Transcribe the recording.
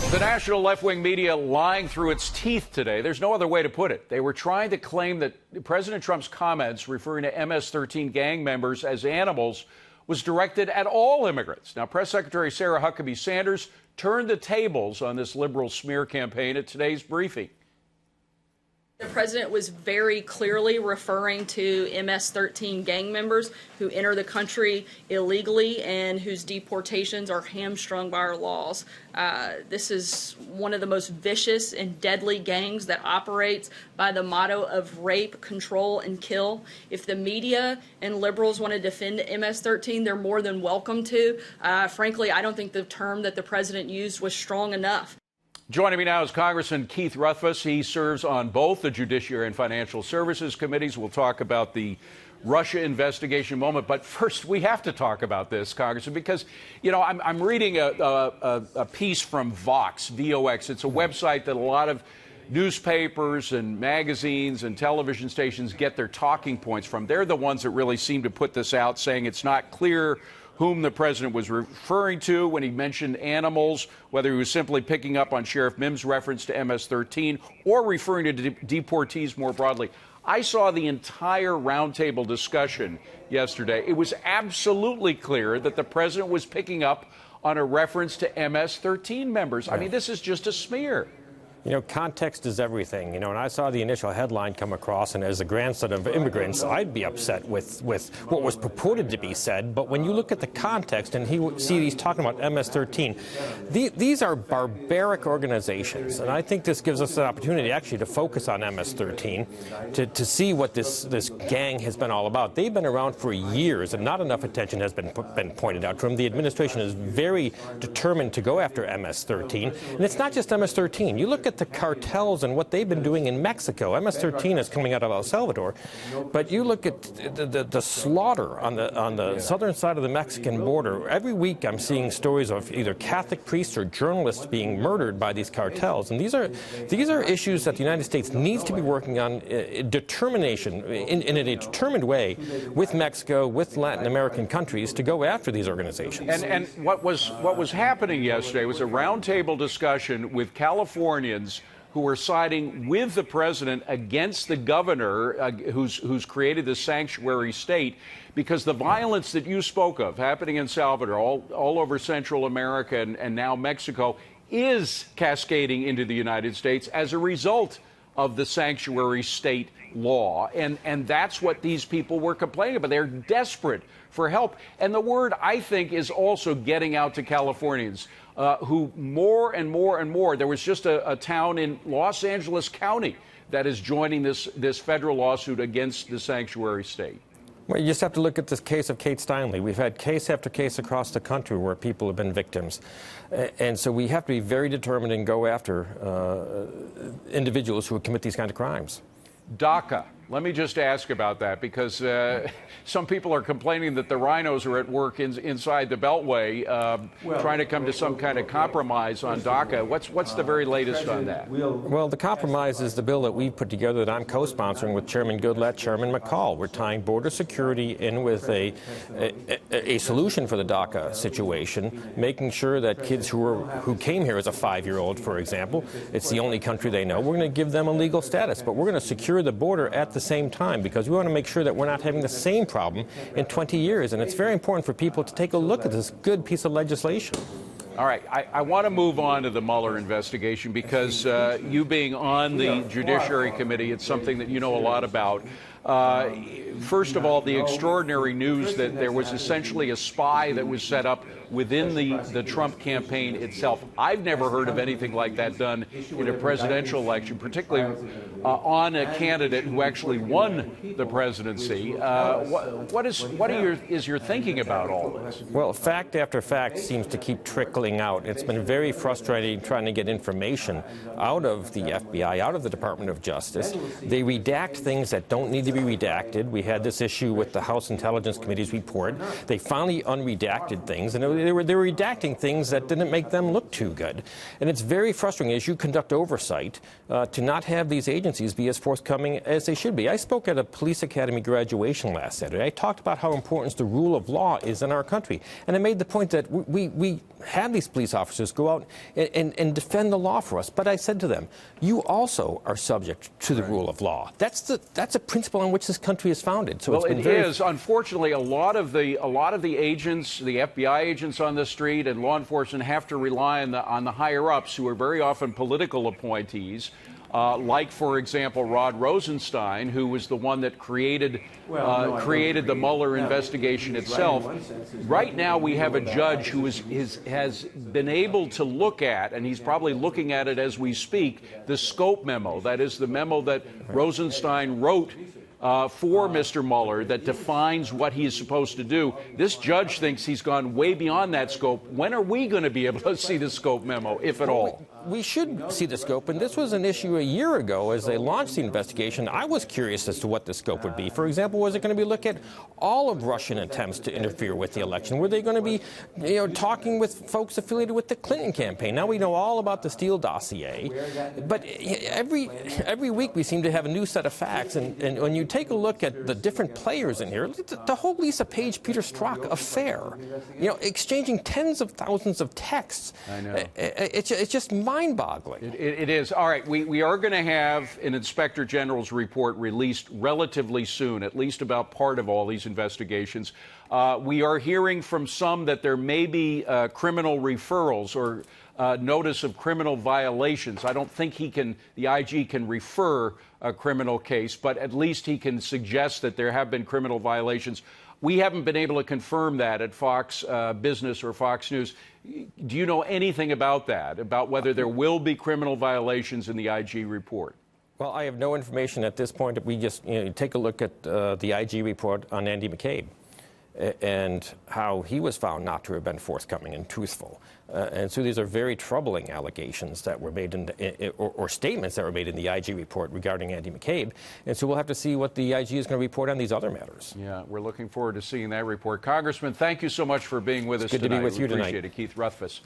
The national left-wing media lying through its teeth today. There's no other way to put it. They were trying to claim that President Trump's comments referring to MS-13 gang members as animals was directed at all immigrants. Now, Press Secretary Sarah Huckabee Sanders turned the tables on this liberal smear campaign at today's briefing. The president was very clearly referring to MS-13 gang members who enter the country illegally and whose deportations are hamstrung by our laws. This is one of the most vicious and deadly gangs that operates by the motto of rape, control, and kill. If the media and liberals want to defend MS-13, they're more than welcome to. Frankly, I don't think the term that the president used was strong enough. Joining me now is Congressman Keith Rothfus. He serves on both the Judiciary and Financial Services Committees. We'll talk about the Russia investigation in a moment. But first, we have to talk about this, Congressman, because, you know, I'm reading a piece from Vox, V-O-X. It's a website that a lot of newspapers and magazines and television stations get their talking points from. They're the ones that really seem to put this out, saying it's not clear whom the president was referring to when he mentioned animals, whether he was simply picking up on Sheriff Mims' reference to MS-13 or referring to deportees more broadly. I saw the entire roundtable discussion yesterday. It was absolutely clear that the president was picking up on a reference to MS-13 members. I mean, this is just a smear. You know, context is everything. You know, and I saw the initial headline come across, and as a grandson of immigrants, I'd be upset with what was purported to be said. But when you look at the context and he's talking about MS-13, these are barbaric organizations. And I think this gives us an opportunity actually to focus on MS-13, to see what this gang has been all about. They've been around for years, and not enough attention has been pointed out to them. The administration is very determined to go after MS-13. And it's not just MS-13. You look at the cartels and what they've been doing in Mexico. MS-13 is coming out of El Salvador, but you look at the slaughter on the southern side of the Mexican border. Every week I'm seeing stories of either Catholic priests or journalists being murdered by these cartels, and these are issues that the United States needs to be working on in a determined way with Mexico, with Latin American countries to go after these organizations. And what was happening yesterday was a roundtable discussion with Californians who were siding with the president against the governor who's created this sanctuary state, because the violence that you spoke of happening in Salvador, all over Central America and now Mexico, is cascading into the United States as a result of the sanctuary state law. And that's what these people were complaining about. They're desperate for help. And the word, I think, is also getting out to Californians who more and more. There was just a town in Los Angeles County that is joining this federal lawsuit against the sanctuary state. Well, you just have to look at this case of Kate Steinle. We've had case after case across the country where people have been victims. And so we have to be very determined and go after individuals who commit these kind of crimes. DACA. Let me just ask about that, because some people are complaining that the rhinos are at work inside the Beltway, trying to come to some kind of compromise on DACA. What's the very latest on that? Well, the compromise is the bill that we put together that I'm co-sponsoring with Chairman Goodlatte, Chairman McCall. We're tying border security in with a solution for the DACA situation, making sure that kids who came here as a 5-year-old, for example, it's the only country they know, we're going to give them a legal status, but we're going to secure the border at the same time, because we want to make sure that we're not having the same problem in 20 years. And it's very important for people to take a look at this good piece of legislation. All right. I want to move on to the Mueller investigation, because you being on the Judiciary Committee, it's something that you know a lot about. First of all, the extraordinary news that there was essentially a spy that was set up within the Trump campaign itself. I've never heard of anything like that done in a presidential election, particularly on a candidate who actually won the presidency. What is your thinking about all this? Well, fact after fact seems to keep trickling out. It's been very frustrating trying to get information out of the FBI, out of the Department of Justice. They redact things that don't need to be redacted. We had this issue with the House Intelligence Committee's report. They finally unredacted things, and they were redacting things that didn't make them look too good. And it's very frustrating as you conduct oversight to not have these agencies be as forthcoming as they should be. I spoke at a police academy graduation last Saturday. I talked about how important the rule of law is in our country, and I made the point that we have these police officers go out and defend the law for us. But I said to them, you also are subject to the rule of law. That's a principle on which this country is founded. So well, it's been unfortunately, a lot of the agents, the FBI agents on the street and law enforcement have to rely on the higher ups, who are very often political appointees. Like, for example, Rod Rosenstein, who was the one that created the Mueller investigation itself. Right now, we have a judge who has been able to look at, and he's probably looking at it as we speak, the scope memo. That is the memo that Rosenstein wrote for Mr. Mueller that defines what he is supposed to do. This judge thinks he's gone way beyond that scope. When are we going to be able to see the scope memo, if at all? We should see the scope, and this was an issue a year ago as they launched the investigation. I was curious as to what the scope would be. For example, was it going to be look at all of Russian attempts to interfere with the election? Were they going to be, talking with folks affiliated with the Clinton campaign? Now we know all about the Steele dossier, but every week we seem to have a new set of facts. And when you take a look at the different players in here, the whole Lisa Page, Peter Strzok affair, exchanging tens of thousands of texts. I know. It's just mind-boggling. It is. All right, we are going to have an Inspector General's report released relatively soon, at least about part of all these investigations. We are hearing from some that there may be criminal referrals or notice of criminal violations. I don't think the IG can refer a criminal case, but at least he can suggest that there have been criminal violations. We haven't been able to confirm that at Fox Business or Fox News. Do you know anything about that, about whether there will be criminal violations in the IG report? Well, I have no information at this point. We just take a look at the IG report on Andy McCabe and how he was found not to have been forthcoming and truthful. And so these are very troubling allegations that were made or statements that were made in the IG report regarding Andy McCabe. And so we'll have to see what the IG is going to report on these other matters. Yeah, we're looking forward to seeing that report. Congressman, thank you so much for being with us tonight. Good to be with you tonight. Appreciate it. Keith Rothfus.